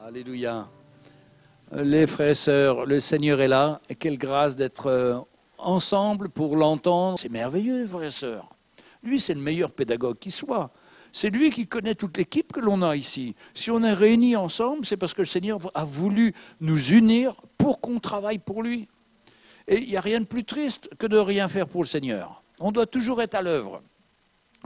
Alléluia. Les frères et sœurs, le Seigneur est là. Et quelle grâce d'être ensemble pour l'entendre. C'est merveilleux, les frères et sœurs. Lui, c'est le meilleur pédagogue qui soit. C'est lui qui connaît toute l'équipe que l'on a ici. Si on est réunis ensemble, c'est parce que le Seigneur a voulu nous unir pour qu'on travaille pour lui. Et il n'y a rien de plus triste que de rien faire pour le Seigneur. On doit toujours être à l'œuvre.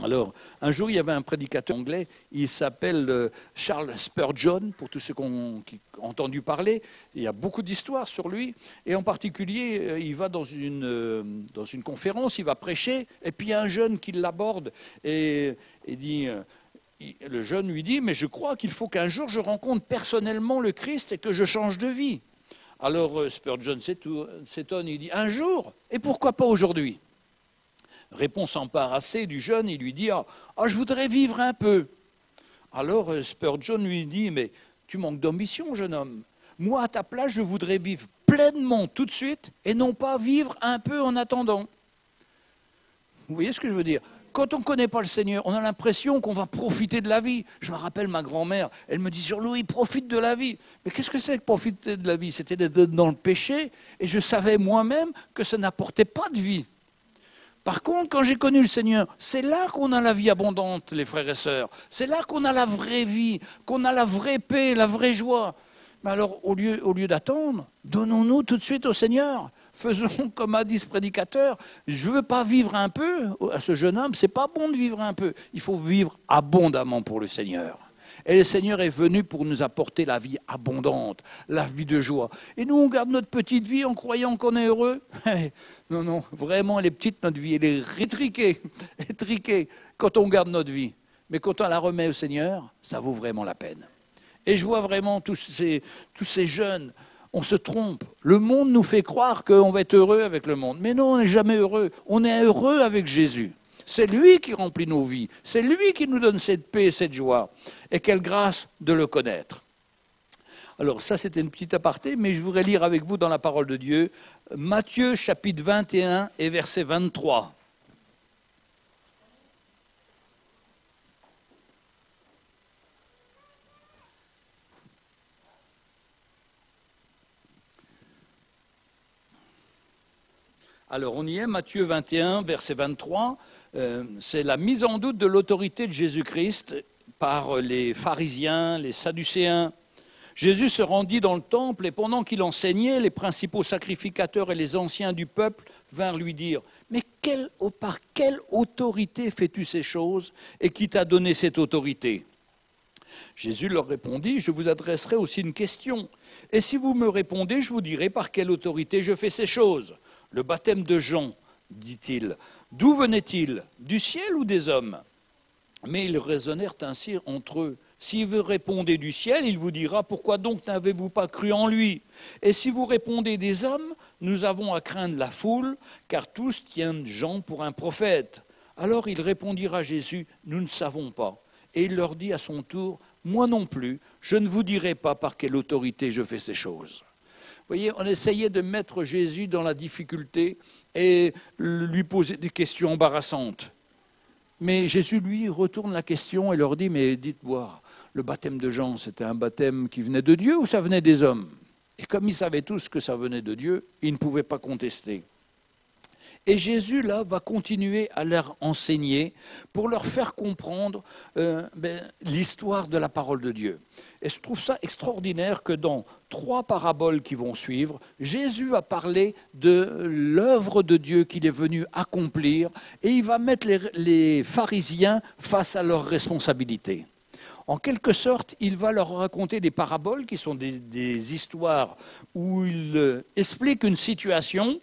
Alors, un jour, il y avait un prédicateur anglais, il s'appelle Charles Spurgeon, pour tous ceux qui ont entendu parler. Il y a beaucoup d'histoires sur lui, et en particulier, il va dans une conférence, il va prêcher, et puis il y a un jeune qui l'aborde, et dit, le jeune lui dit, mais je crois qu'il faut qu'un jour je rencontre personnellement le Christ et que je change de vie. Alors Spurgeon s'étonne, il dit, un jour, et pourquoi pas aujourd'hui ? Réponse embarrassée du jeune, il lui dit « Ah, je voudrais vivre un peu ». Alors Spurgeon lui dit « Mais tu manques d'ambition, jeune homme. Moi, à ta place, je voudrais vivre pleinement tout de suite et non pas vivre un peu en attendant. » Vous voyez ce que je veux dire ? Quand on ne connaît pas le Seigneur, on a l'impression qu'on va profiter de la vie. Je me rappelle ma grand-mère, elle me dit « Jean-Louis, profite de la vie ». Mais qu'est-ce que c'est que profiter de la vie ? C'était d'être dans le péché et je savais moi-même que ça n'apportait pas de vie. Par contre, quand j'ai connu le Seigneur, c'est là qu'on a la vie abondante, les frères et sœurs. C'est là qu'on a la vraie vie, qu'on a la vraie paix, la vraie joie. Mais alors, au lieu d'attendre, donnons-nous tout de suite au Seigneur. Faisons comme a dit ce prédicateur. Je ne veux pas vivre un peu. À ce jeune homme, c'est pas bon de vivre un peu. Il faut vivre abondamment pour le Seigneur. Et le Seigneur est venu pour nous apporter la vie abondante, la vie de joie. Et nous, on garde notre petite vie en croyant qu'on est heureux. Non, non, vraiment, elle est petite, notre vie. Elle est étriquée quand on garde notre vie. Mais quand on la remet au Seigneur, ça vaut vraiment la peine. Et je vois vraiment tous ces jeunes, on se trompe. Le monde nous fait croire qu'on va être heureux avec le monde. Mais non, on n'est jamais heureux. On est heureux avec Jésus. C'est lui qui remplit nos vies. C'est lui qui nous donne cette paix et cette joie. Et quelle grâce de le connaître. Alors ça, c'était une petite aparté, mais je voudrais lire avec vous dans la parole de Dieu, Matthieu chapitre 21 et verset 23. Alors on y est, Matthieu 21, verset 23, c'est la mise en doute de l'autorité de Jésus-Christ par les pharisiens, les sadducéens. Jésus se rendit dans le temple et pendant qu'il enseignait, les principaux sacrificateurs et les anciens du peuple vinrent lui dire « Mais par quelle autorité fais-tu ces choses et qui t'a donné cette autorité ?» Jésus leur répondit « Je vous adresserai aussi une question. Et si vous me répondez, je vous dirai par quelle autorité je fais ces choses. Le baptême de Jean, dit-il, d'où venait-il? Du ciel ou des hommes ?» Mais ils raisonnèrent ainsi entre eux. Si vous répondez du ciel, il vous dira, pourquoi donc n'avez-vous pas cru en lui? Et si vous répondez des hommes, nous avons à craindre la foule, car tous tiennent Jean pour un prophète. Alors ils répondirent à Jésus, nous ne savons pas. Et il leur dit à son tour, moi non plus, je ne vous dirai pas par quelle autorité je fais ces choses. Vous voyez, on essayait de mettre Jésus dans la difficulté et lui poser des questions embarrassantes. Mais Jésus, lui, retourne la question et leur dit, mais dites-moi, le baptême de Jean, c'était un baptême qui venait de Dieu ou ça venait des hommes? Et comme ils savaient tous que ça venait de Dieu, ils ne pouvaient pas contester. Et Jésus, là, va continuer à leur enseigner pour leur faire comprendre l'histoire de la parole de Dieu. Et je trouve ça extraordinaire que dans 3 paraboles qui vont suivre, Jésus va parler de l'œuvre de Dieu qu'il est venu accomplir et il va mettre les pharisiens face à leurs responsabilités. En quelque sorte, il va leur raconter des paraboles qui sont des histoires où il explique une situation.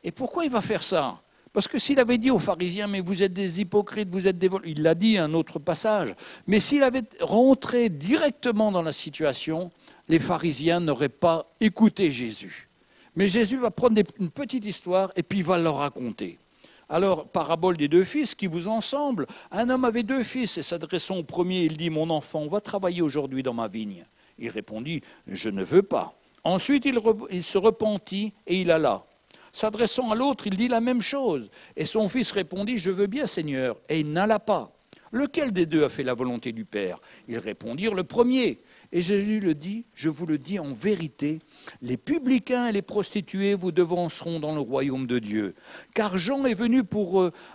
Et pourquoi il va faire ça? Parce que s'il avait dit aux pharisiens, mais vous êtes des hypocrites, vous êtes des voleurs, il l'a dit à un autre passage, mais s'il avait rentré directement dans la situation, les pharisiens n'auraient pas écouté Jésus. Mais Jésus va prendre une petite histoire et puis il va leur raconter. Alors, parabole des 2 fils qui vous ensemble. Un homme avait 2 fils et s'adressant au premier, il dit, mon enfant, va travailler aujourd'hui dans ma vigne. Il répondit, je ne veux pas. Ensuite, il se repentit et il alla. S'adressant à l'autre, il dit la même chose. Et son fils répondit, je veux bien, Seigneur. Et il n'alla pas. Lequel des 2 a fait la volonté du Père? Ils répondirent, le premier. Et Jésus le dit, je vous le dis en vérité, les publicains et les prostituées vous devanceront dans le royaume de Dieu. Car Jean est venu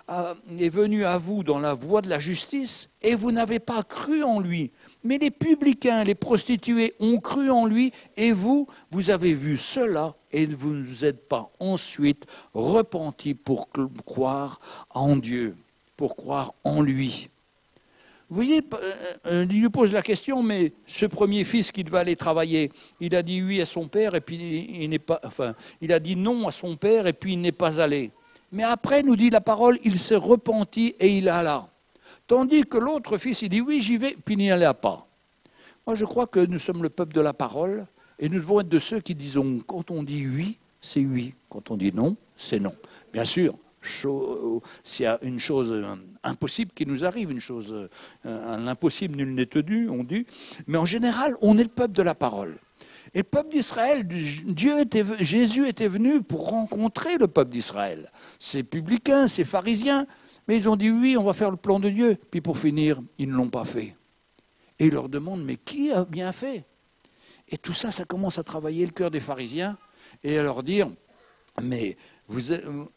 à vous dans la voie de la justice, et vous n'avez pas cru en lui. Mais les publicains et les prostituées ont cru en lui, et vous avez vu cela, et vous ne vous êtes pas ensuite repentis pour croire en Dieu, pour croire en lui. Vous voyez, il lui pose la question, mais ce premier fils qui devait aller travailler, il a dit oui à son père, et puis il a dit non à son père, et puis il n'est pas allé. Mais après, nous dit la parole, il s'est repenti et il alla. Tandis que l'autre fils, il dit oui, j'y vais, puis il n'y allait pas. Moi, je crois que nous sommes le peuple de la parole, et nous devons être de ceux qui disons, quand on dit oui, c'est oui. Quand on dit non, c'est non. Bien sûr, s'il y a une chose impossible qui nous arrive, l'impossible nul n'est tenu, on dit, mais en général, on est le peuple de la parole. Et le peuple d'Israël, Jésus était venu pour rencontrer le peuple d'Israël. Ces publicains, ces pharisiens, mais ils ont dit oui, on va faire le plan de Dieu. Puis pour finir, ils ne l'ont pas fait. Et ils leur demandent, mais qui a bien fait? Et tout ça, ça commence à travailler le cœur des pharisiens et à leur dire, mais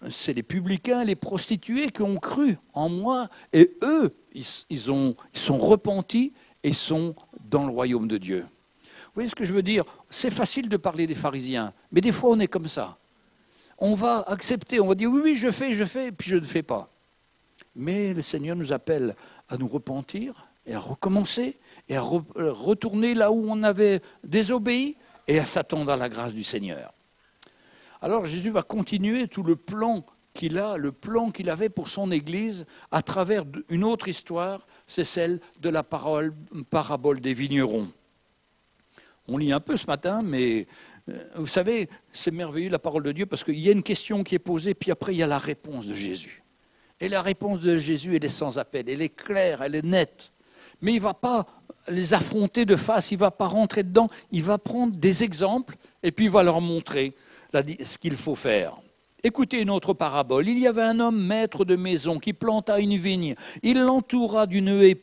c'est les publicains, les prostituées qui ont cru en moi, et eux, ils sont repentis et sont dans le royaume de Dieu. Vous voyez ce que je veux dire? C'est facile de parler des pharisiens, mais des fois on est comme ça. On va accepter, on va dire oui, je fais, et puis je ne fais pas. Mais le Seigneur nous appelle à nous repentir et à recommencer et à retourner là où on avait désobéi et à s'attendre à la grâce du Seigneur. Alors Jésus va continuer tout le plan qu'il avait pour son Église à travers une autre histoire, c'est celle de la parabole des vignerons. On lit un peu ce matin, mais vous savez, c'est merveilleux la parole de Dieu parce qu'il y a une question qui est posée, puis après il y a la réponse de Jésus. Et la réponse de Jésus, elle est sans appel, elle est claire, elle est nette. Mais il ne va pas les affronter de face, il ne va pas rentrer dedans, il va prendre des exemples et puis il va leur montrer ce qu'il faut faire. Écoutez une autre parabole. Il y avait un homme maître de maison qui planta une vigne. Il l'entoura d'une haie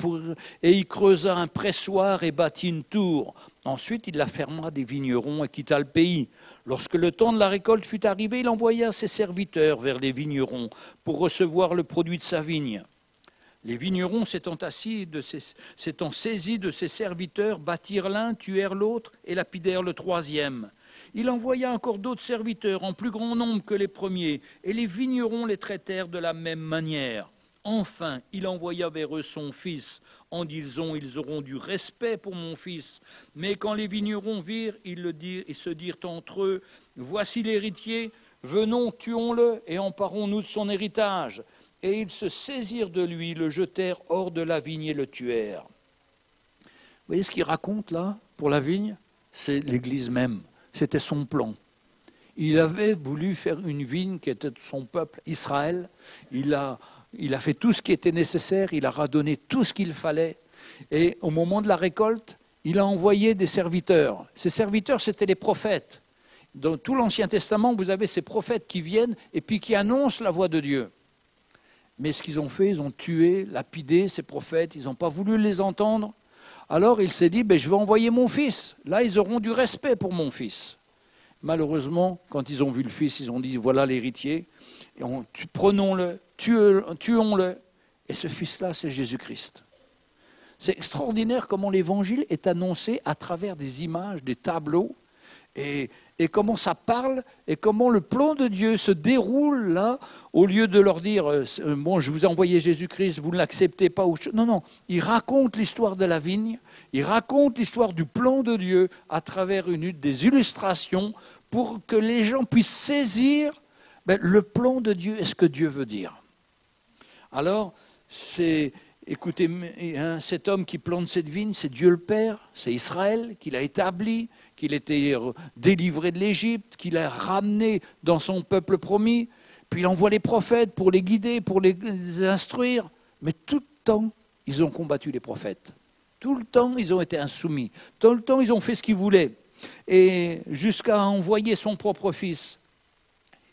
et y creusa un pressoir et bâtit une tour. Ensuite, il la ferma des vignerons et quitta le pays. Lorsque le temps de la récolte fut arrivé, il envoya ses serviteurs vers les vignerons pour recevoir le produit de sa vigne. Les vignerons, s'étant saisis de ses serviteurs, battirent l'un, tuèrent l'autre et lapidèrent le troisième. Il envoya encore d'autres serviteurs en plus grand nombre que les premiers, et les vignerons les traitèrent de la même manière. Enfin, il envoya vers eux son fils, en disant, ils auront du respect pour mon fils. Mais quand les vignerons virent, ils se dirent entre eux, voici l'héritier, venons, tuons-le et emparons-nous de son héritage. Et ils se saisirent de lui, le jetèrent hors de la vigne et le tuèrent. Vous voyez ce qu'il raconte là, pour la vigne? C'est l'Église même. C'était son plan. Il avait voulu faire une vigne qui était de son peuple, Israël. Il a fait tout ce qui était nécessaire, il a redonné tout ce qu'il fallait. Et au moment de la récolte, il a envoyé des serviteurs. Ces serviteurs, c'était les prophètes. Dans tout l'Ancien Testament, vous avez ces prophètes qui viennent et puis qui annoncent la voix de Dieu. Mais ce qu'ils ont fait, ils ont tué, lapidé ces prophètes, ils n'ont pas voulu les entendre. Alors il s'est dit, je vais envoyer mon fils. Là, ils auront du respect pour mon fils. Malheureusement, quand ils ont vu le fils, ils ont dit, voilà l'héritier, prenons-le, tuons-le. Et ce fils-là, c'est Jésus-Christ. C'est extraordinaire comment l'évangile est annoncé à travers des images, des tableaux, et comment ça parle, et comment le plan de Dieu se déroule là, au lieu de leur dire, bon, je vous ai envoyé Jésus-Christ, vous ne l'acceptez pas. Non, il raconte l'histoire de la vigne, il raconte l'histoire du plan de Dieu à travers des illustrations pour que les gens puissent saisir le plan de Dieu et ce que Dieu veut dire. Alors, écoutez, cet homme qui plante cette vigne, c'est Dieu le Père, c'est Israël qui l'a établi, qu'il était délivré de l'Égypte, qu'il a ramené dans son peuple promis, puis il envoie les prophètes pour les guider, pour les instruire. Mais tout le temps, ils ont combattu les prophètes. Tout le temps, ils ont été insoumis. Tout le temps, ils ont fait ce qu'ils voulaient. Et jusqu'à envoyer son propre fils.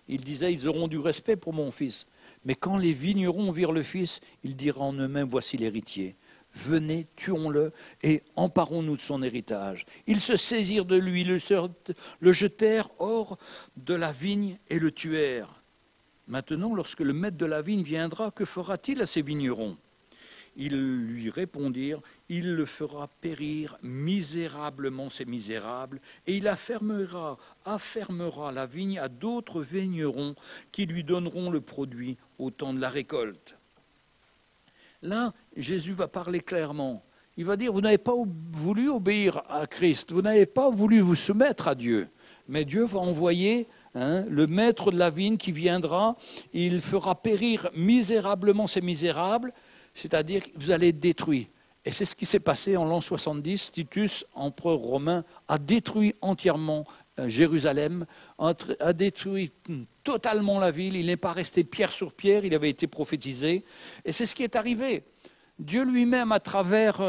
Il disait, ils auront du respect pour mon fils. Mais quand les vignerons virent le fils, ils dirent en eux-mêmes, voici l'héritier. venez, tuons-le et emparons-nous de son héritage. Ils se saisirent de lui, le jetèrent hors de la vigne et le tuèrent. Maintenant, lorsque le maître de la vigne viendra, que fera-t-il à ces vignerons? Ils lui répondirent, il le fera périr misérablement ces misérables, et il affermera la vigne à d'autres vignerons qui lui donneront le produit au temps de la récolte. Là, Jésus va parler clairement. Il va dire, vous n'avez pas voulu obéir à Christ, vous n'avez pas voulu vous soumettre à Dieu, mais Dieu va envoyer le maître de la vigne qui viendra, il fera périr misérablement ces misérables, c'est-à-dire que vous allez être détruits. Et c'est ce qui s'est passé en l'an 70. Titus, empereur romain, a détruit entièrement Jérusalem, a détruit totalement la ville. Il n'est pas resté pierre sur pierre, il avait été prophétisé. Et c'est ce qui est arrivé. Dieu lui-même, à travers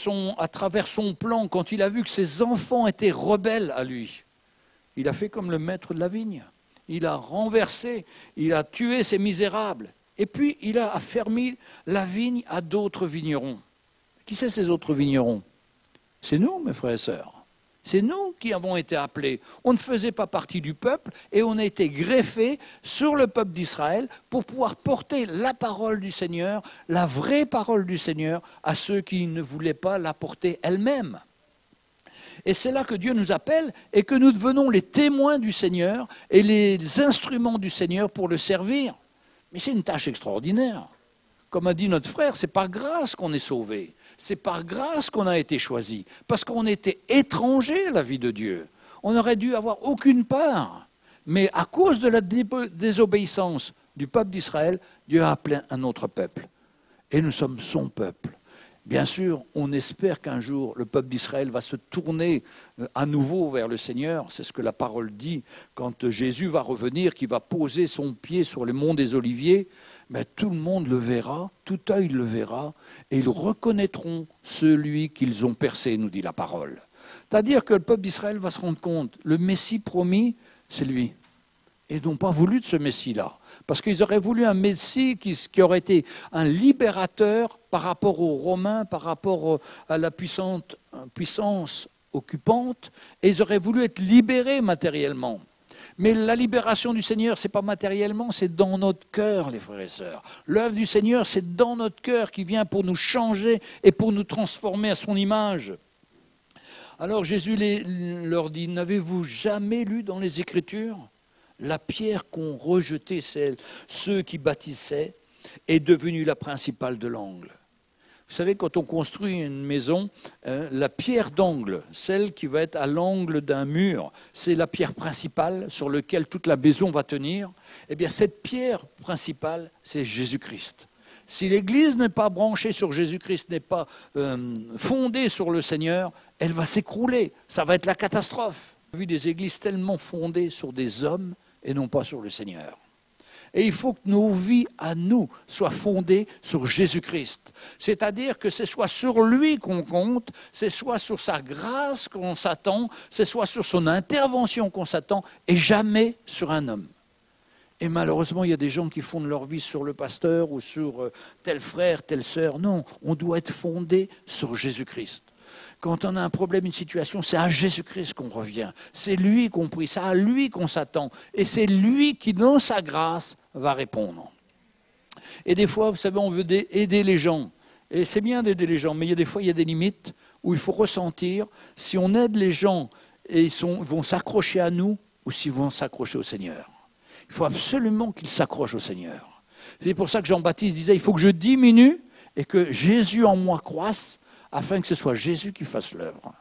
son plan, quand il a vu que ses enfants étaient rebelles à lui, il a fait comme le maître de la vigne. Il a renversé, il a tué ces misérables. Et puis, il a affermi la vigne à d'autres vignerons. Qui c'est ces autres vignerons? C'est nous, mes frères et sœurs. C'est nous qui avons été appelés. On ne faisait pas partie du peuple et on a été greffés sur le peuple d'Israël pour pouvoir porter la parole du Seigneur, la vraie parole du Seigneur, à ceux qui ne voulaient pas la porter elle-même. Et c'est là que Dieu nous appelle et que nous devenons les témoins du Seigneur et les instruments du Seigneur pour le servir. Mais c'est une tâche extraordinaire. Comme a dit notre frère, c'est par grâce qu'on est sauvé. C'est par grâce qu'on a été choisi. Parce qu'on était étranger à la vie de Dieu. On n'aurait dû avoir aucune part. Mais à cause de la désobéissance du peuple d'Israël, Dieu a appelé un autre peuple. Et nous sommes son peuple. Bien sûr, on espère qu'un jour, le peuple d'Israël va se tourner à nouveau vers le Seigneur. C'est ce que la parole dit quand Jésus va revenir, qu'il va poser son pied sur le mont des Oliviers. Mais tout le monde le verra, tout œil le verra, et ils reconnaîtront celui qu'ils ont percé, nous dit la parole. C'est-à-dire que le peuple d'Israël va se rendre compte, le Messie promis, c'est lui. Et ils n'ont pas voulu de ce Messie-là. Parce qu'ils auraient voulu un Messie qui aurait été un libérateur par rapport aux Romains, par rapport à la puissance occupante, et ils auraient voulu être libérés matériellement. Mais la libération du Seigneur, ce n'est pas matériellement, c'est dans notre cœur, les frères et sœurs. L'œuvre du Seigneur, c'est dans notre cœur qui vient pour nous changer et pour nous transformer à son image. Alors Jésus leur dit, n'avez-vous jamais lu dans les Écritures ? La pierre qu'ont rejetée ceux qui bâtissaient est devenue la principale de l'angle. Vous savez, quand on construit une maison, la pierre d'angle, celle qui va être à l'angle d'un mur, c'est la pierre principale sur laquelle toute la maison va tenir. Eh bien, cette pierre principale, c'est Jésus-Christ. Si l'Église n'est pas branchée sur Jésus-Christ, n'est pas fondée sur le Seigneur, elle va s'écrouler. Ça va être la catastrophe. J'ai vu des églises tellement fondées sur des hommes et non pas sur le Seigneur. Et il faut que nos vies à nous soient fondées sur Jésus-Christ. C'est-à-dire que c'est soit sur lui qu'on compte, c'est soit sur sa grâce qu'on s'attend, c'est soit sur son intervention qu'on s'attend, et jamais sur un homme. Et malheureusement, il y a des gens qui fondent leur vie sur le pasteur ou sur tel frère, telle sœur. Non, on doit être fondé sur Jésus-Christ. Quand on a un problème, une situation, c'est à Jésus-Christ qu'on revient. C'est lui qu'on prie, c'est à lui qu'on s'attend. Et c'est lui qui, dans sa grâce, va répondre. Et des fois, vous savez, on veut aider les gens. Et c'est bien d'aider les gens, mais des fois, il y a des limites où il faut ressentir si on aide les gens et ils vont s'accrocher à nous ou s'ils vont s'accrocher au Seigneur. Il faut absolument qu'ils s'accrochent au Seigneur. C'est pour ça que Jean-Baptiste disait, il faut que je diminue et que Jésus en moi croisse, afin que ce soit Jésus qui fasse l'œuvre.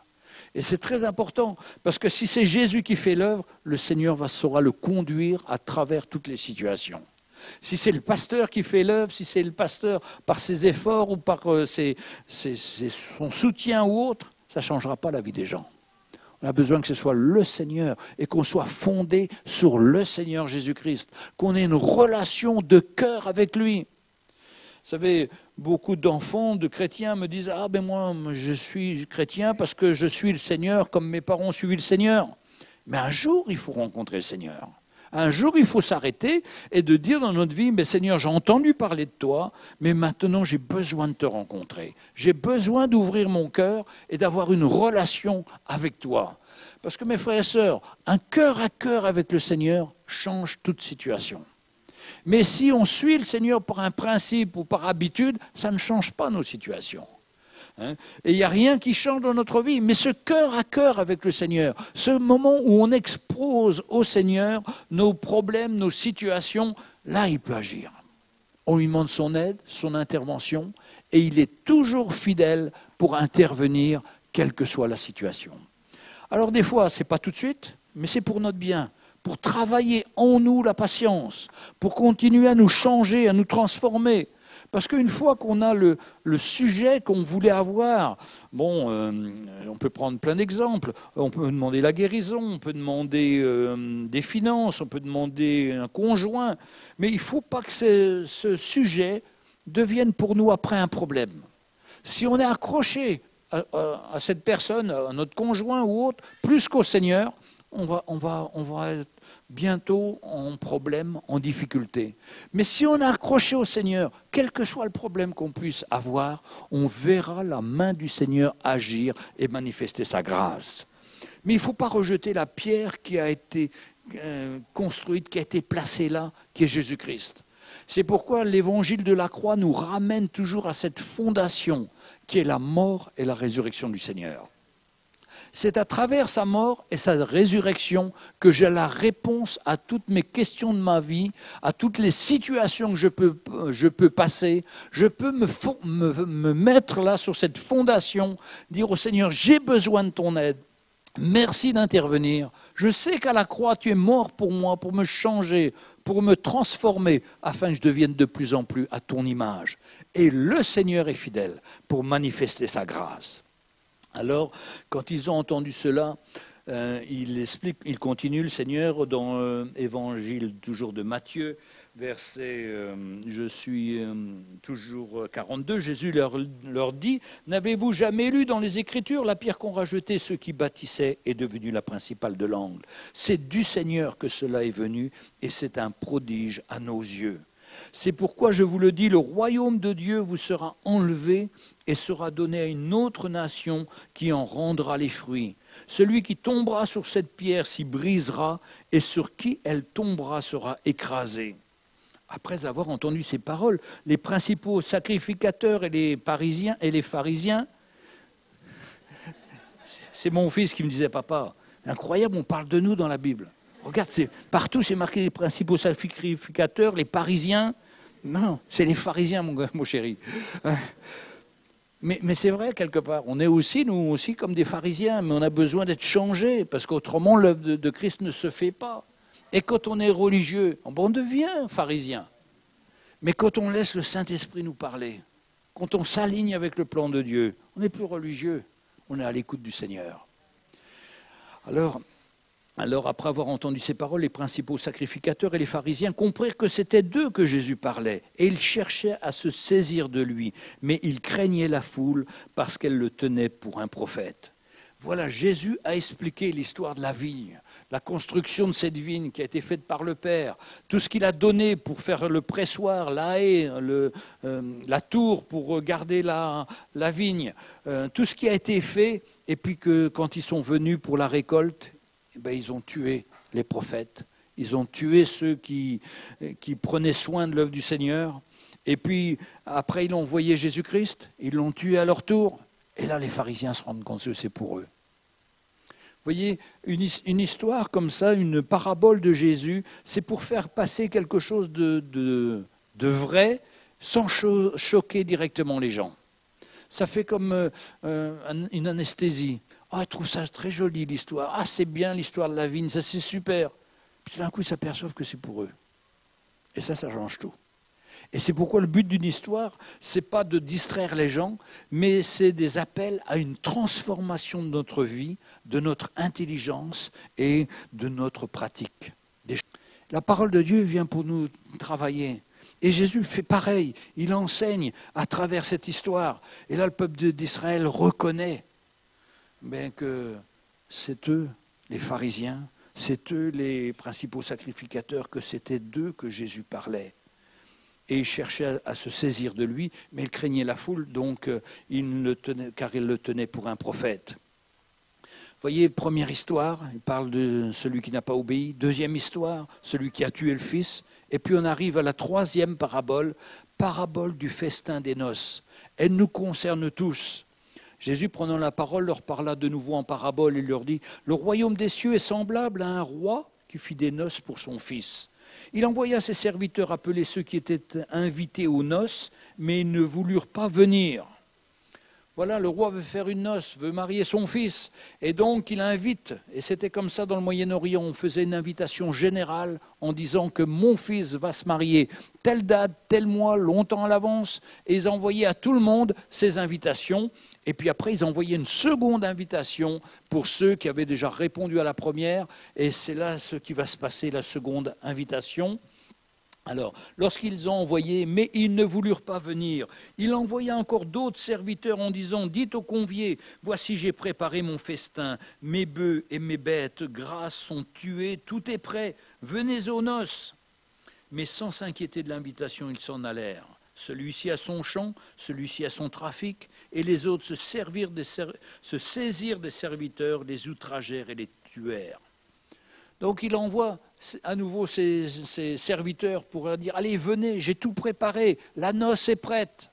Et c'est très important, parce que si c'est Jésus qui fait l'œuvre, le Seigneur saura le conduire à travers toutes les situations. Si c'est le pasteur qui fait l'œuvre, si c'est le pasteur par ses efforts ou par son soutien ou autre, ça ne changera pas la vie des gens. On a besoin que ce soit le Seigneur et qu'on soit fondé sur le Seigneur Jésus-Christ, qu'on ait une relation de cœur avec lui. Vous savez, beaucoup d'enfants, de chrétiens me disent « Ah ben moi, je suis chrétien parce que je suis le Seigneur comme mes parents ont suivi le Seigneur. » Mais un jour, il faut rencontrer le Seigneur. Un jour, il faut s'arrêter et de dire dans notre vie, mais Seigneur, j'ai entendu parler de toi, mais maintenant j'ai besoin de te rencontrer. J'ai besoin d'ouvrir mon cœur et d'avoir une relation avec toi. Parce que mes frères et sœurs, un cœur à cœur avec le Seigneur change toute situation. Mais si on suit le Seigneur par un principe ou par habitude, ça ne change pas nos situations. Et il n'y a rien qui change dans notre vie. Mais ce cœur à cœur avec le Seigneur, ce moment où on expose au Seigneur nos problèmes, nos situations, là, il peut agir. On lui demande son aide, son intervention, et il est toujours fidèle pour intervenir, quelle que soit la situation. Alors des fois, ce n'est pas tout de suite, mais c'est pour notre bien, pour travailler en nous la patience, pour continuer à nous changer, à nous transformer. Parce qu'une fois qu'on a le sujet qu'on voulait avoir, on peut prendre plein d'exemples. On peut demander la guérison, on peut demander des finances, on peut demander un conjoint. Mais il ne faut pas que ce sujet devienne pour nous après un problème. Si on est accroché à cette personne, à notre conjoint ou autre, plus qu'au Seigneur, on va être bientôt en problème, en difficulté. Mais si on est accroché au Seigneur, quel que soit le problème qu'on puisse avoir, on verra la main du Seigneur agir et manifester sa grâce. Mais il ne faut pas rejeter la pierre qui a été construite, qui a été placée là, qui est Jésus-Christ. C'est pourquoi l'évangile de la croix nous ramène toujours à cette fondation qui est la mort et la résurrection du Seigneur. C'est à travers sa mort et sa résurrection que j'ai la réponse à toutes mes questions de ma vie, à toutes les situations que je peux passer. Je peux me mettre là sur cette fondation, dire au Seigneur, j'ai besoin de ton aide. Merci d'intervenir. Je sais qu'à la croix, tu es mort pour moi, pour me changer, pour me transformer, afin que je devienne de plus en plus à ton image. Et le Seigneur est fidèle pour manifester sa grâce. Alors, quand ils ont entendu cela, il continue, le Seigneur, dans l'évangile toujours de Matthieu, verset, je suis toujours 42, Jésus leur dit, « N'avez-vous jamais lu dans les Écritures, la pierre qu'ont rajetée ceux qui bâtissaient est devenue la principale de l'angle. C'est du Seigneur que cela est venu, et c'est un prodige à nos yeux. C'est pourquoi je vous le dis, le royaume de Dieu vous sera enlevé et sera donné à une autre nation qui en rendra les fruits. Celui qui tombera sur cette pierre s'y brisera, et sur qui elle tombera sera écrasé. » Après avoir entendu ces paroles, les principaux sacrificateurs et les pharisiens, c'est mon fils qui me disait, papa, incroyable, on parle de nous dans la Bible. Regarde, partout c'est marqué les principaux sacrificateurs, les parisiens. Non, c'est les pharisiens, mon chéri. Mais c'est vrai, quelque part. On est aussi, nous aussi, comme des pharisiens, mais on a besoin d'être changés, parce qu'autrement, l'œuvre de Christ ne se fait pas. Et quand on est religieux, on devient pharisien. Mais quand on laisse le Saint-Esprit nous parler, quand on s'aligne avec le plan de Dieu, on n'est plus religieux, on est à l'écoute du Seigneur. Alors, après avoir entendu ces paroles, les principaux sacrificateurs et les pharisiens comprirent que c'était d'eux que Jésus parlait, et ils cherchaient à se saisir de lui, mais ils craignaient la foule parce qu'elle le tenait pour un prophète. Voilà, Jésus a expliqué l'histoire de la vigne, la construction de cette vigne qui a été faite par le Père, tout ce qu'il a donné pour faire le pressoir, la haie, la tour pour garder la vigne, tout ce qui a été fait, et puis que quand ils sont venus pour la récolte, ils ont tué les prophètes, ils ont tué ceux qui prenaient soin de l'œuvre du Seigneur, et puis après ils ont envoyé Jésus-Christ, ils l'ont tué à leur tour, et là les pharisiens se rendent compte que c'est pour eux. Vous voyez, une histoire comme ça, une parabole de Jésus, c'est pour faire passer quelque chose de vrai sans choquer directement les gens. Ça fait comme une anesthésie. Ah, je trouve ça très joli l'histoire. Ah, c'est bien l'histoire de la vigne, ça c'est super. Puis d'un coup, ils s'aperçoivent que c'est pour eux. Et ça change tout. Et c'est pourquoi le but d'une histoire, c'est pas de distraire les gens, mais c'est des appels à une transformation de notre vie, de notre intelligence et de notre pratique. La parole de Dieu vient pour nous travailler. Et Jésus fait pareil, il enseigne à travers cette histoire. Et là, le peuple d'Israël reconnaît que c'est eux, les pharisiens, C'est eux les principaux sacrificateurs, que c'était d'eux que Jésus parlait. Et il cherchait à se saisir de lui, mais il craignait la foule, donc car il le tenait pour un prophète. Vous voyez, première histoire, il parle de celui qui n'a pas obéi. Deuxième histoire, celui qui a tué le fils. Et puis on arrive à la troisième parabole, parabole du festin des noces. Elle nous concerne tous. Jésus, prenant la parole, leur parla de nouveau en parabole. Il leur dit, le royaume des cieux est semblable à un roi qui fit des noces pour son fils. Il envoya ses serviteurs appeler ceux qui étaient invités aux noces, mais ils ne voulurent pas venir. Voilà, le roi veut faire une noce, veut marier son fils, et donc il invite, et c'était comme ça dans le Moyen-Orient, on faisait une invitation générale en disant que mon fils va se marier telle date, tel mois, longtemps à l'avance, et ils envoyaient à tout le monde ces invitations, et puis après ils envoyaient une seconde invitation pour ceux qui avaient déjà répondu à la première, et c'est là ce qui va se passer, la seconde invitation. Alors, lorsqu'ils ont envoyé, mais ils ne voulurent pas venir, il envoya encore d'autres serviteurs en disant, dites aux conviés, voici j'ai préparé mon festin, mes bœufs et mes bêtes grasses sont tués, tout est prêt, venez aux noces. Mais sans s'inquiéter de l'invitation, ils s'en allèrent. Celui-ci à son champ, celui-ci à son trafic, et les autres se saisirent des serviteurs, les outragèrent et les tuèrent. Donc il envoie à nouveau ses serviteurs pour leur dire « Allez, venez, j'ai tout préparé, la noce est prête ».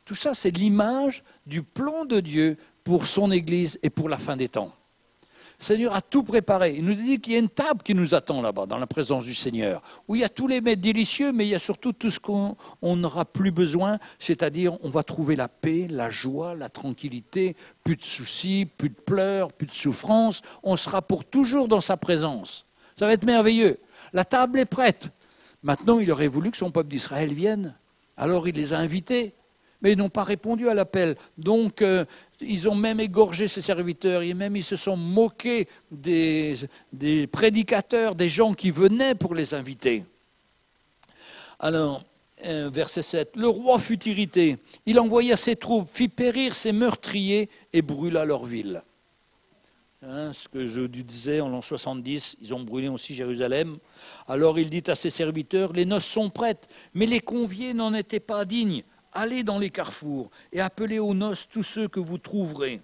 Tout ça, c'est l'image du plan de Dieu pour son Église et pour la fin des temps. Le Seigneur a tout préparé. Il nous dit qu'il y a une table qui nous attend là-bas, dans la présence du Seigneur, où il y a tous les mets délicieux, mais il y a surtout tout ce qu'on n'aura plus besoin, c'est-à-dire on va trouver la paix, la joie, la tranquillité, plus de soucis, plus de pleurs, plus de souffrances. On sera pour toujours dans sa présence. Ça va être merveilleux. La table est prête. Maintenant, il aurait voulu que son peuple d'Israël vienne. Alors il les a invités, mais ils n'ont pas répondu à l'appel. Donc, ils ont même égorgé ses serviteurs, et même ils se sont moqués des prédicateurs, des gens qui venaient pour les inviter. Alors, verset 7, le roi fut irrité, il envoya ses troupes, fit périr ses meurtriers et brûla leur ville. Ce que je disais en l'an 70, ils ont brûlé aussi Jérusalem. Alors il dit à ses serviteurs, les noces sont prêtes, mais les conviés n'en étaient pas dignes. Allez dans les carrefours et appelez aux noces tous ceux que vous trouverez.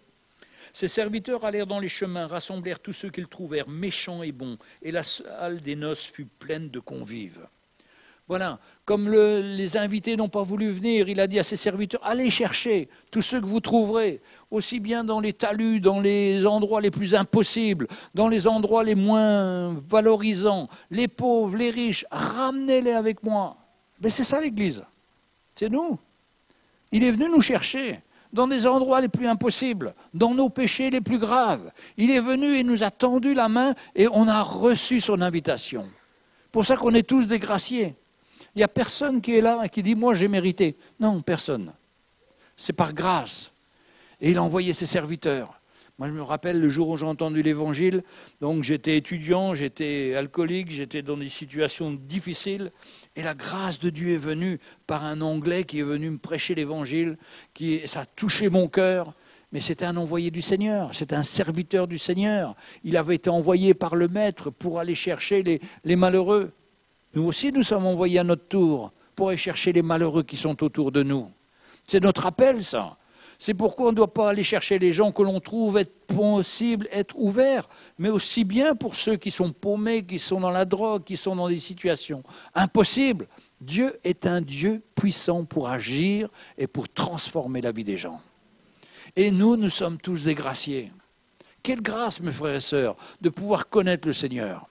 Ses serviteurs allèrent dans les chemins, rassemblèrent tous ceux qu'ils trouvèrent, méchants et bons, et la salle des noces fut pleine de convives. Voilà, comme les invités n'ont pas voulu venir, il a dit à ses serviteurs, allez chercher tous ceux que vous trouverez, aussi bien dans les talus, dans les endroits les plus impossibles, dans les endroits les moins valorisants, les pauvres, les riches, ramenez-les avec moi. Mais c'est ça l'Église, c'est nous. Il est venu nous chercher dans des endroits les plus impossibles, dans nos péchés les plus graves. Il est venu et nous a tendu la main et on a reçu son invitation. C'est pour ça qu'on est tous des graciés. Il n'y a personne qui est là et qui dit « moi j'ai mérité ». Non, personne. C'est par grâce. Et il a envoyé ses serviteurs. Moi je me rappelle le jour où j'ai entendu l'évangile, donc j'étais étudiant, j'étais alcoolique, j'étais dans des situations difficiles. Et la grâce de Dieu est venue par un Anglais qui est venu me prêcher l'évangile, ça a touché mon cœur. Mais c'était un envoyé du Seigneur, c'était un serviteur du Seigneur. Il avait été envoyé par le Maître pour aller chercher les malheureux. Nous aussi, nous sommes envoyés à notre tour pour aller chercher les malheureux qui sont autour de nous. C'est notre appel, ça. C'est pourquoi on ne doit pas aller chercher les gens que l'on trouve être possible, être ouverts, mais aussi bien pour ceux qui sont paumés, qui sont dans la drogue, qui sont dans des situations impossibles. Dieu est un Dieu puissant pour agir et pour transformer la vie des gens. Et nous sommes tous des graciés. Quelle grâce, mes frères et sœurs, de pouvoir connaître le Seigneur.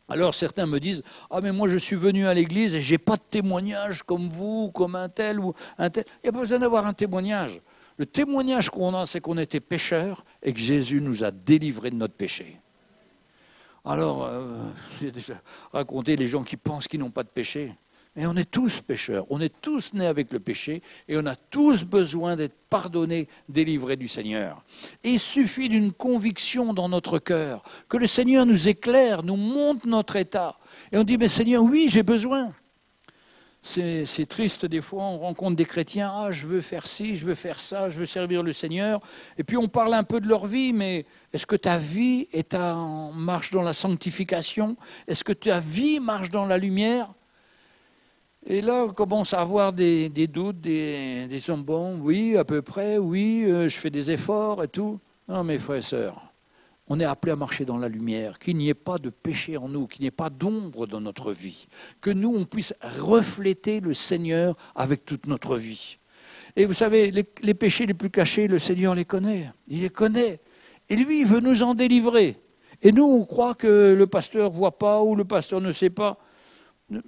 Alors certains me disent « Ah mais moi je suis venu à l'église et je n'ai pas de témoignage comme vous, comme un tel ou un tel. » Il n'y a pas besoin d'avoir un témoignage. Le témoignage qu'on a, c'est qu'on était pécheurs et que Jésus nous a délivrés de notre péché. Alors, j'ai déjà raconté les gens qui pensent qu'ils n'ont pas de péché. Mais on est tous pécheurs, on est tous nés avec le péché et on a tous besoin d'être pardonnés, délivrés du Seigneur. Et il suffit d'une conviction dans notre cœur, que le Seigneur nous éclaire, nous montre notre état. Et on dit, mais Seigneur, oui, j'ai besoin. C'est triste des fois, on rencontre des chrétiens, ah je veux faire ci, je veux faire ça, je veux servir le Seigneur. Et puis on parle un peu de leur vie, mais est-ce que ta vie marche dans la sanctification? Est-ce que ta vie marche dans la lumière? Et là, on commence à avoir des doutes, des hommes, bon, oui, à peu près, oui, je fais des efforts et tout. Non, mes frères et sœurs, on est appelé à marcher dans la lumière, qu'il n'y ait pas de péché en nous, qu'il n'y ait pas d'ombre dans notre vie, que nous, on puisse refléter le Seigneur avec toute notre vie. Et vous savez, les péchés les plus cachés, le Seigneur les connaît, il les connaît. Et lui, il veut nous en délivrer. Et nous, on croit que le pasteur ne voit pas ou le pasteur ne sait pas.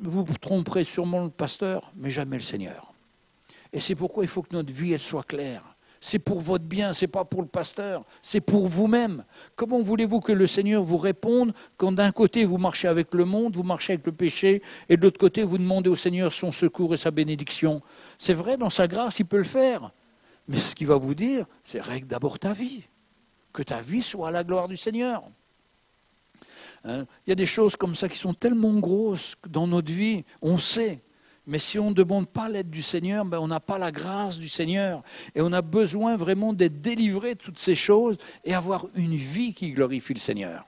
Vous tromperez sûrement le pasteur, mais jamais le Seigneur. Et c'est pourquoi il faut que notre vie, elle soit claire. C'est pour votre bien, ce n'est pas pour le pasteur, c'est pour vous-même. Comment voulez-vous que le Seigneur vous réponde quand d'un côté vous marchez avec le monde, vous marchez avec le péché, et de l'autre côté vous demandez au Seigneur son secours et sa bénédiction? C'est vrai, dans sa grâce, il peut le faire. Mais ce qu'il va vous dire, c'est règle d'abord ta vie. Que ta vie soit à la gloire du Seigneur. Hein? Il y a des choses comme ça qui sont tellement grosses dans notre vie, on sait. Mais si on ne demande pas l'aide du Seigneur, on n'a pas la grâce du Seigneur. Et on a besoin vraiment d'être délivré de toutes ces choses et avoir une vie qui glorifie le Seigneur.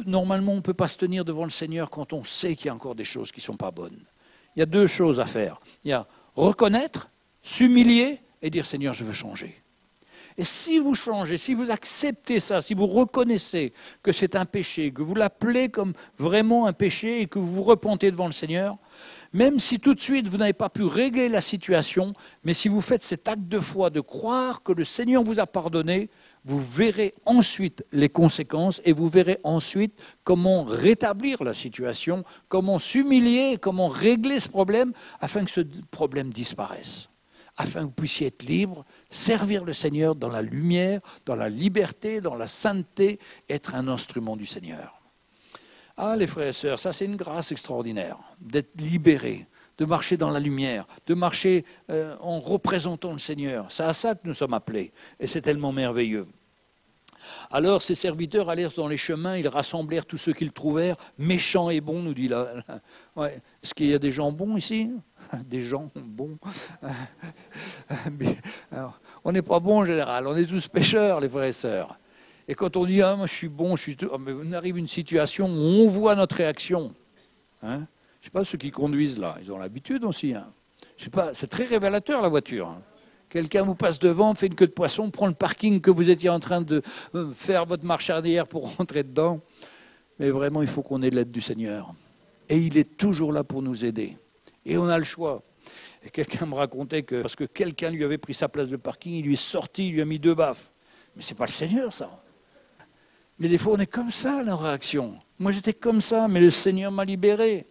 Normalement, on ne peut pas se tenir devant le Seigneur quand on sait qu'il y a encore des choses qui ne sont pas bonnes. Il y a deux choses à faire. Il y a reconnaître, s'humilier et dire « Seigneur, je veux changer ». Et si vous changez, si vous acceptez ça, si vous reconnaissez que c'est un péché, que vous l'appelez comme vraiment un péché et que vous vous repentez devant le Seigneur, même si tout de suite vous n'avez pas pu régler la situation, mais si vous faites cet acte de foi, de croire que le Seigneur vous a pardonné, vous verrez ensuite les conséquences et vous verrez ensuite comment rétablir la situation, comment s'humilier, comment régler ce problème afin que ce problème disparaisse. Afin que vous puissiez être libre, servir le Seigneur dans la lumière, dans la liberté, dans la sainteté, être un instrument du Seigneur. Ah, les frères et sœurs, ça c'est une grâce extraordinaire, d'être libéré, de marcher dans la lumière, de marcher en représentant le Seigneur. C'est à ça que nous sommes appelés, et c'est tellement merveilleux. Alors ces serviteurs allèrent dans les chemins, ils rassemblèrent tous ceux qu'ils trouvèrent, méchants et bons, nous dit là. Ouais. Est-ce qu'il y a des gens bons ici? Des gens bons. Alors, on n'est pas bons en général, on est tous pécheurs, les frères et sœurs. Et quand on dit « Ah, moi je suis bon, je suis... » On arrive à une situation où on voit notre réaction. Hein? Je ne sais pas, ceux qui conduisent là, ils ont l'habitude aussi. Hein? Je sais pas, c'est très révélateur la voiture. Hein? Quelqu'un vous passe devant, fait une queue de poisson, prend le parking que vous étiez en train de faire votre marche arrière pour rentrer dedans. Mais vraiment, il faut qu'on ait l'aide du Seigneur. Et il est toujours là pour nous aider. Et on a le choix. Et quelqu'un me racontait que, parce que quelqu'un lui avait pris sa place de parking, il lui est sorti, il lui a mis 2 baffes. Mais c'est pas le Seigneur, ça. Mais des fois, on est comme ça, la réaction. Moi, j'étais comme ça, mais le Seigneur m'a libéré.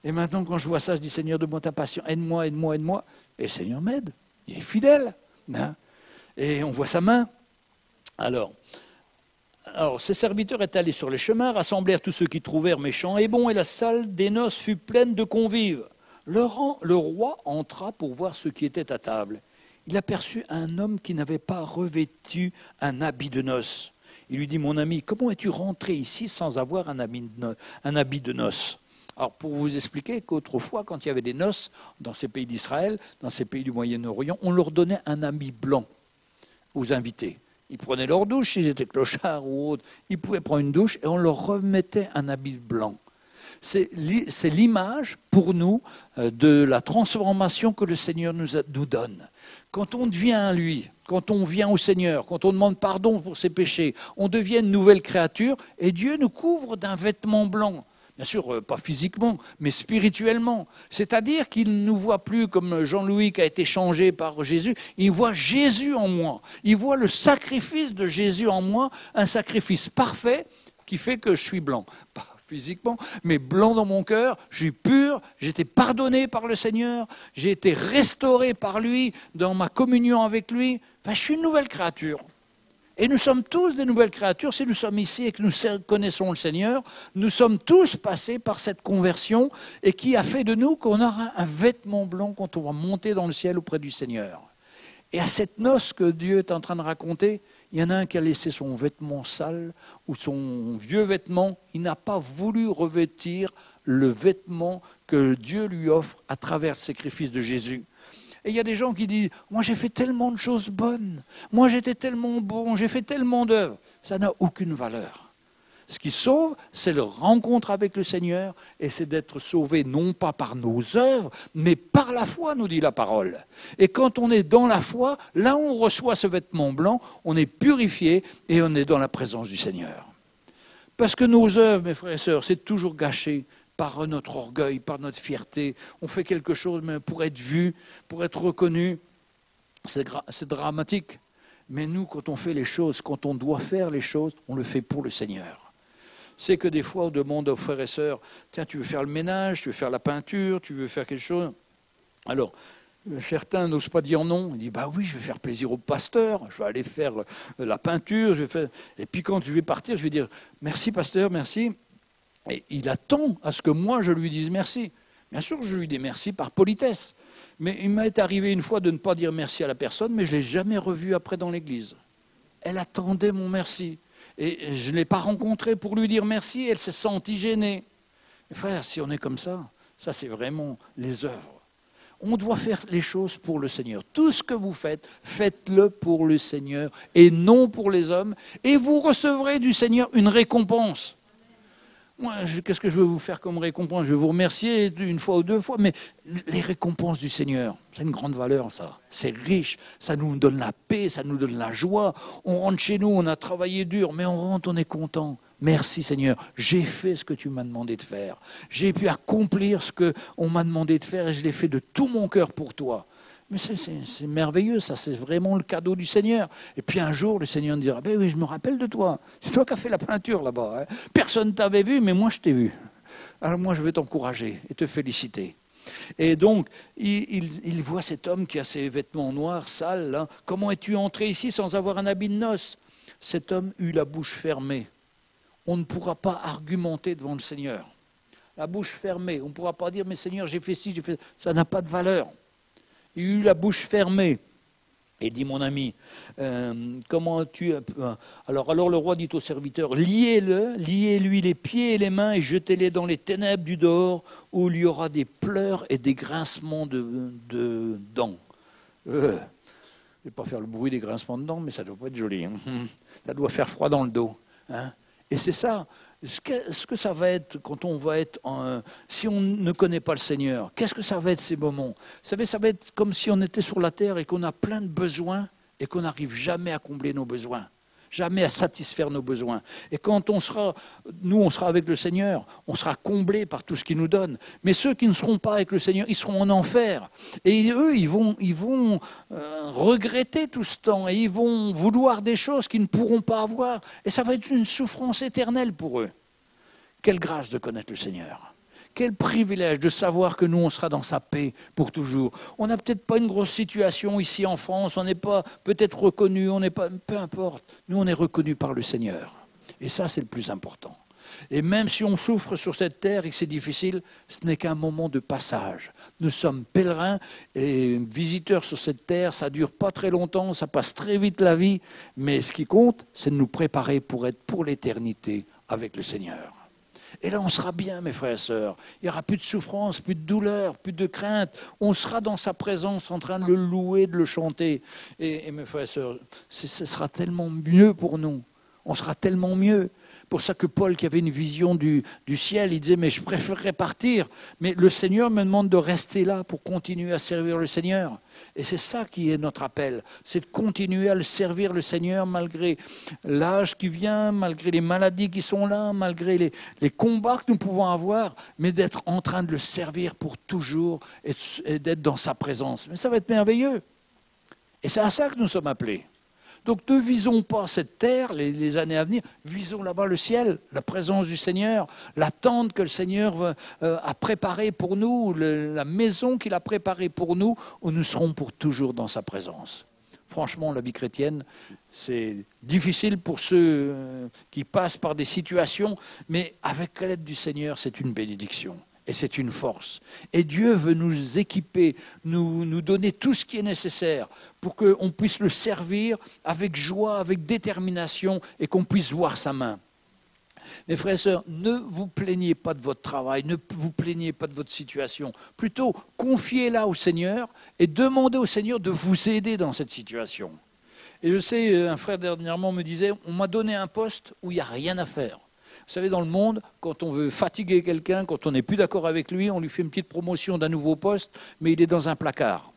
Et maintenant, quand je vois ça, je dis, Seigneur, donne-moi ta patience, aide-moi, aide-moi, aide-moi. Et le Seigneur m'aide. Il est fidèle. Hein? Et on voit sa main. Alors, ces serviteurs étaient allés sur les chemins, rassemblèrent tous ceux qui trouvèrent méchants et bons, et la salle des noces fut pleine de convives. Le roi entra pour voir ce qui était à table. Il aperçut un homme qui n'avait pas revêtu un habit de noces. Il lui dit, mon ami, comment es-tu rentré ici sans avoir un habit de noces? Alors, pour vous expliquer qu'autrefois, quand il y avait des noces dans ces pays d'Israël, dans ces pays du Moyen-Orient, on leur donnait un habit blanc aux invités. Ils prenaient leur douche, s'ils étaient clochards ou autres, ils pouvaient prendre une douche et on leur remettait un habit blanc. C'est l'image pour nous de la transformation que le Seigneur nous donne. Quand on devient à lui, quand on vient au Seigneur, quand on demande pardon pour ses péchés, on devient une nouvelle créature et Dieu nous couvre d'un vêtement blanc. Bien sûr, pas physiquement, mais spirituellement. C'est-à-dire qu'il ne nous voit plus comme Jean-Louis qui a été changé par Jésus. Il voit Jésus en moi. Il voit le sacrifice de Jésus en moi, un sacrifice parfait qui fait que je suis blanc. Pas physiquement, mais blanc dans mon cœur. Je suis pur, j'ai été pardonné par le Seigneur, j'ai été restauré par lui dans ma communion avec lui. Enfin, je suis une nouvelle créature. Et nous sommes tous des nouvelles créatures. Si nous sommes ici et que nous connaissons le Seigneur, nous sommes tous passés par cette conversion et qui a fait de nous qu'on aura un vêtement blanc quand on va monter dans le ciel auprès du Seigneur. Et à cette noce que Dieu est en train de raconter, Il y en a un qui a laissé son vêtement sale ou son vieux vêtement. Il n'a pas voulu revêtir le vêtement que Dieu lui offre à travers le sacrifice de Jésus. Et il y a des gens qui disent « Moi, j'ai fait tellement de choses bonnes. Moi, j'étais tellement bon. J'ai fait tellement d'œuvres. » Ça n'a aucune valeur. Ce qui sauve, c'est la rencontre avec le Seigneur, et c'est d'être sauvé non pas par nos œuvres, mais par la foi, nous dit la parole. Et quand on est dans la foi, là où on reçoit ce vêtement blanc, on est purifié et on est dans la présence du Seigneur. Parce que nos œuvres, mes frères et sœurs, c'est toujours gâché par notre orgueil, par notre fierté. On fait quelque chose mais pour être vu, pour être reconnu. C'est dramatique. Mais nous, quand on fait les choses, quand on doit faire les choses, on le fait pour le Seigneur. C'est que des fois, on demande aux frères et sœurs, tiens, tu veux faire le ménage, tu veux faire la peinture, tu veux faire quelque chose. Alors, certains n'osent pas dire non. Ils disent, bah oui, je vais faire plaisir au pasteur, je vais aller faire la peinture. Et puis quand je vais partir, je vais dire, merci pasteur, merci. Et il attend à ce que moi, je lui dise merci. Bien sûr, je lui dis merci par politesse. Mais il m'est arrivé une fois de ne pas dire merci à la personne, mais je ne l'ai jamais revue après dans l'église. Elle attendait mon merci. Et je ne l'ai pas rencontrée pour lui dire merci, elle s'est sentie gênée. Et frère, si on est comme ça c'est vraiment les œuvres. On doit faire les choses pour le Seigneur. Tout ce que vous faites, faites-le pour le Seigneur et non pour les hommes. Et vous recevrez du Seigneur une récompense. Moi, qu'est-ce que je veux vous faire comme récompense? Je vais vous remercier une fois ou deux fois, mais les récompenses du Seigneur, c'est une grande valeur, ça. C'est riche, ça nous donne la paix, ça nous donne la joie. On rentre chez nous, on a travaillé dur, mais on rentre, on est content. Merci Seigneur, j'ai fait ce que tu m'as demandé de faire. J'ai pu accomplir ce qu'on m'a demandé de faire et je l'ai fait de tout mon cœur pour toi. Mais c'est merveilleux, ça, c'est vraiment le cadeau du Seigneur. Et puis un jour, le Seigneur nous dira, ben oui, je me rappelle de toi. C'est toi qui as fait la peinture là-bas. Hein. Personne ne t'avait vu, mais moi je t'ai vu. Alors moi je vais t'encourager et te féliciter. Et donc, il voit cet homme qui a ses vêtements noirs, sales. Là. Comment es-tu entré ici sans avoir un habit de noces? Cet homme eut la bouche fermée. On ne pourra pas argumenter devant le Seigneur. La bouche fermée. On ne pourra pas dire, mais Seigneur, j'ai fait ci, j'ai fait ça. Ça n'a pas de valeur. Il eut la bouche fermée. Et dit mon ami, comment tu... Alors le roi dit au serviteur, liez-lui les pieds et les mains et jetez-les dans les ténèbres du dehors où il y aura des pleurs et des grincements de dents. Je ne vais pas faire le bruit des grincements de dents, mais ça ne doit pas être joli. Hein. Ça doit faire froid dans le dos. Hein. Et c'est ça. Ce que ça va être quand on va être, si on ne connaît pas le Seigneur, qu'est-ce que ça va être ces moments? Vous savez, ça va être comme si on était sur la terre et qu'on a plein de besoins et qu'on n'arrive jamais à combler nos besoins, jamais à satisfaire nos besoins. Et quand on sera avec le Seigneur, on sera comblé par tout ce qu'il nous donne. Mais ceux qui ne seront pas avec le Seigneur, ils seront en enfer. Et eux, ils vont regretter tout ce temps et ils vont vouloir des choses qu'ils ne pourront pas avoir. Et ça va être une souffrance éternelle pour eux. Quelle grâce de connaître le Seigneur. Quel privilège de savoir que nous, on sera dans sa paix pour toujours. On n'a peut-être pas une grosse situation ici en France, on n'est pas peut-être reconnu, on n'est pas, peu importe. Nous, on est reconnus par le Seigneur. Et ça, c'est le plus important. Et même si on souffre sur cette terre et que c'est difficile, ce n'est qu'un moment de passage. Nous sommes pèlerins et visiteurs sur cette terre, ça ne dure pas très longtemps, ça passe très vite la vie, mais ce qui compte, c'est de nous préparer pour être pour l'éternité avec le Seigneur. Et là, on sera bien, mes frères et sœurs. Il n'y aura plus de souffrance, plus de douleur, plus de crainte. On sera dans sa présence en train de le louer, de le chanter. Et mes frères et sœurs, ce sera tellement mieux pour nous. On sera tellement mieux. Pour ça que Paul, qui avait une vision du ciel, il disait, mais je préférerais partir. Mais le Seigneur me demande de rester là pour continuer à servir le Seigneur. Et c'est ça qui est notre appel. C'est de continuer à le servir le Seigneur malgré l'âge qui vient, malgré les maladies qui sont là, malgré les combats que nous pouvons avoir, mais d'être en train de le servir pour toujours et d'être dans sa présence. Mais ça va être merveilleux. Et c'est à ça que nous sommes appelés. Donc ne visons pas cette terre, les années à venir, visons là-bas le ciel, la présence du Seigneur, l'attente que le Seigneur a préparée pour nous, la maison qu'il a préparée pour nous, où nous serons pour toujours dans sa présence. Franchement, la vie chrétienne, c'est difficile pour ceux qui passent par des situations, mais avec l'aide du Seigneur, c'est une bénédiction. Et c'est une force. Et Dieu veut nous équiper, nous donner tout ce qui est nécessaire pour qu'on puisse le servir avec joie, avec détermination et qu'on puisse voir sa main. Mes frères et sœurs, ne vous plaignez pas de votre travail, ne vous plaignez pas de votre situation. Plutôt, confiez-la au Seigneur et demandez au Seigneur de vous aider dans cette situation. Et je sais, un frère dernièrement me disait, on m'a donné un poste où il n'y a rien à faire. Vous savez, dans le monde, quand on veut fatiguer quelqu'un, quand on n'est plus d'accord avec lui, on lui fait une petite promotion d'un nouveau poste, mais il est dans un placard.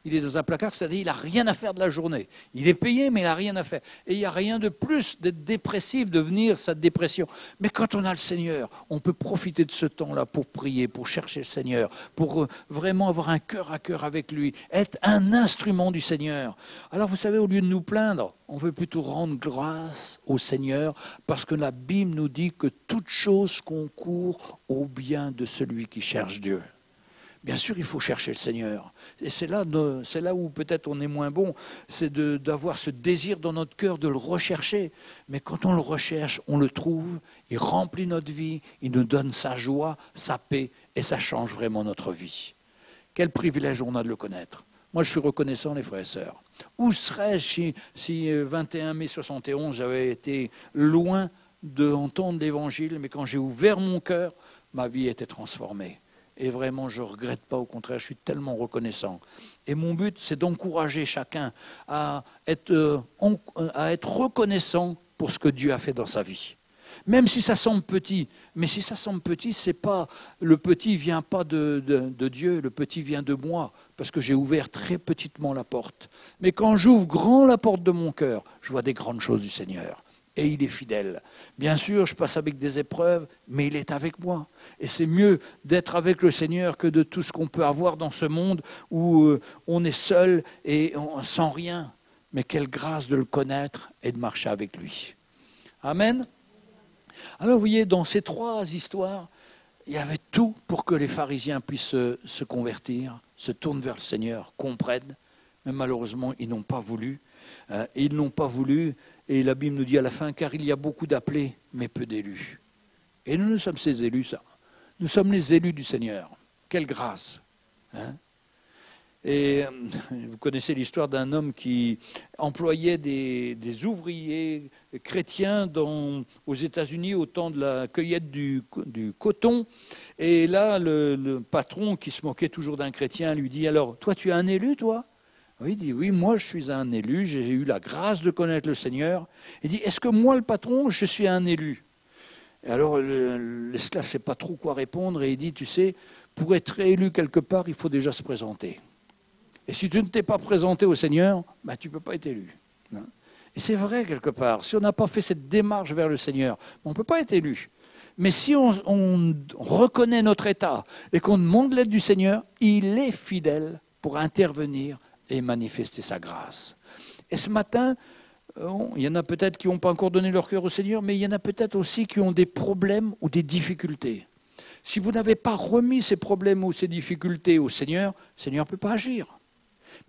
Il est dans un placard, c'est-à-dire qu'il n'a rien à faire de la journée. Il est payé, mais il n'a rien à faire. Et il n'y a rien de plus d'être dépressif, de venir cette dépression. Mais quand on a le Seigneur, on peut profiter de ce temps-là pour prier, pour chercher le Seigneur, pour vraiment avoir un cœur à cœur avec lui, être un instrument du Seigneur. Alors vous savez, au lieu de nous plaindre, on veut plutôt rendre grâce au Seigneur, parce que la Bible nous dit que toute chose concourt au bien de celui qui cherche Dieu. Bien sûr, il faut chercher le Seigneur. Et c'est là où peut-être on est moins bon, c'est d'avoir ce désir dans notre cœur de le rechercher. Mais quand on le recherche, on le trouve, il remplit notre vie, il nous donne sa joie, sa paix, et ça change vraiment notre vie. Quel privilège on a de le connaître. Moi, je suis reconnaissant, les frères et sœurs. Où serais-je si 21 mai 71, j'avais été loin d'entendre l'Évangile, mais quand j'ai ouvert mon cœur, ma vie était transformée. Et vraiment, je ne regrette pas, au contraire, je suis tellement reconnaissant. Et mon but, c'est d'encourager chacun à être reconnaissant pour ce que Dieu a fait dans sa vie. Même si ça semble petit, mais si ça semble petit, c'est pas, le petit ne vient pas de Dieu, le petit vient de moi, parce que j'ai ouvert très petitement la porte. Mais quand j'ouvre grand la porte de mon cœur, je vois des grandes choses du Seigneur. Et il est fidèle. Bien sûr, je passe avec des épreuves, mais il est avec moi. Et c'est mieux d'être avec le Seigneur que de tout ce qu'on peut avoir dans ce monde où on est seul et sans rien. Mais quelle grâce de le connaître et de marcher avec lui. Amen. Alors vous voyez, dans ces trois histoires, il y avait tout pour que les pharisiens puissent se convertir, se tournent vers le Seigneur, comprennent. Mais malheureusement, ils n'ont pas voulu. Ils n'ont pas voulu. Et la Bible nous dit à la fin, car il y a beaucoup d'appelés, mais peu d'élus. Et nous sommes ces élus, ça. Nous sommes les élus du Seigneur. Quelle grâce. Et vous connaissez l'histoire d'un homme qui employait des ouvriers chrétiens aux États-Unis au temps de la cueillette du coton. Et là, le patron, qui se moquait toujours d'un chrétien, lui dit, alors, toi, tu es un élu, toi ? Oui, il dit, oui, moi je suis un élu, j'ai eu la grâce de connaître le Seigneur. Il dit, est-ce que moi, le patron, je suis un élu? Et alors l'esclave ne sait pas trop quoi répondre et il dit, tu sais, pour être élu quelque part, il faut déjà se présenter. Et si tu ne t'es pas présenté au Seigneur, ben, tu ne peux pas être élu. Et c'est vrai quelque part, si on n'a pas fait cette démarche vers le Seigneur, on ne peut pas être élu. Mais si on reconnaît notre état et qu'on demande l'aide du Seigneur, il est fidèle pour intervenir et manifester sa grâce. Et ce matin, il y en a peut-être qui n'ont pas encore donné leur cœur au Seigneur, mais il y en a peut-être aussi qui ont des problèmes ou des difficultés. Si vous n'avez pas remis ces problèmes ou ces difficultés au Seigneur, le Seigneur ne peut pas agir.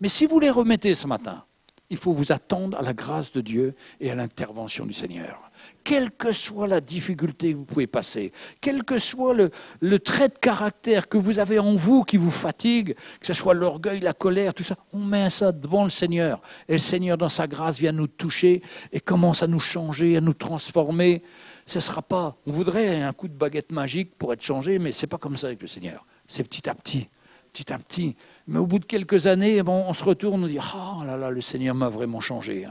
Mais si vous les remettez ce matin, il faut vous attendre à la grâce de Dieu et à l'intervention du Seigneur. Quelle que soit la difficulté que vous pouvez passer, quel que soit le trait de caractère que vous avez en vous qui vous fatigue, que ce soit l'orgueil, la colère, tout ça, on met ça devant le Seigneur. Et le Seigneur, dans sa grâce, vient nous toucher et commence à nous changer, à nous transformer. Ce ne sera pas, on voudrait un coup de baguette magique pour être changé, mais ce n'est pas comme ça avec le Seigneur. C'est petit à petit. Petit à petit. Mais au bout de quelques années, on se retourne, on dit « Ah là là, le Seigneur m'a vraiment changé. »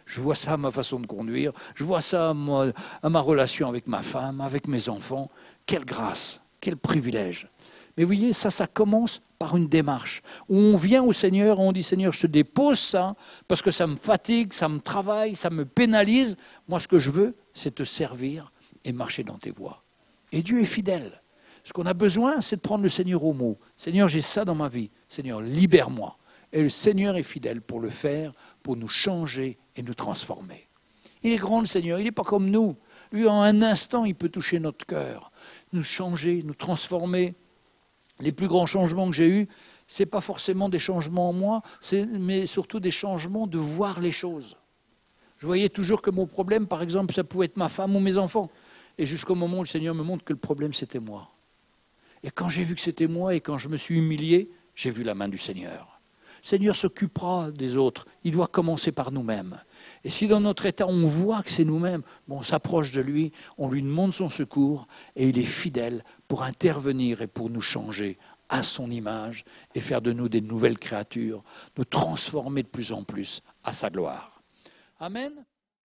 Je vois ça à ma façon de conduire, je vois ça à ma relation avec ma femme, avec mes enfants. Quelle grâce, quel privilège. Mais vous voyez, ça commence par une démarche où on vient au Seigneur, on dit « Seigneur, je te dépose ça parce que ça me fatigue, ça me travaille, ça me pénalise. Moi, ce que je veux, c'est te servir et marcher dans tes voies. » Et Dieu est fidèle. Ce qu'on a besoin, c'est de prendre le Seigneur au mot. Seigneur, j'ai ça dans ma vie. Seigneur, libère-moi. Et le Seigneur est fidèle pour le faire, pour nous changer et nous transformer. Il est grand, le Seigneur. Il n'est pas comme nous. Lui, en un instant, il peut toucher notre cœur, nous changer, nous transformer. Les plus grands changements que j'ai eus, ce n'est pas forcément des changements en moi, mais surtout des changements de voir les choses. Je voyais toujours que mon problème, par exemple, ça pouvait être ma femme ou mes enfants. Et jusqu'au moment où le Seigneur me montre que le problème, c'était moi. Et quand j'ai vu que c'était moi et quand je me suis humilié, j'ai vu la main du Seigneur. Le Seigneur s'occupera des autres. Il doit commencer par nous-mêmes. Et si dans notre état, on voit que c'est nous-mêmes, on s'approche de lui, on lui demande son secours, et il est fidèle pour intervenir et pour nous changer à son image et faire de nous des nouvelles créatures, nous transformer de plus en plus à sa gloire. Amen.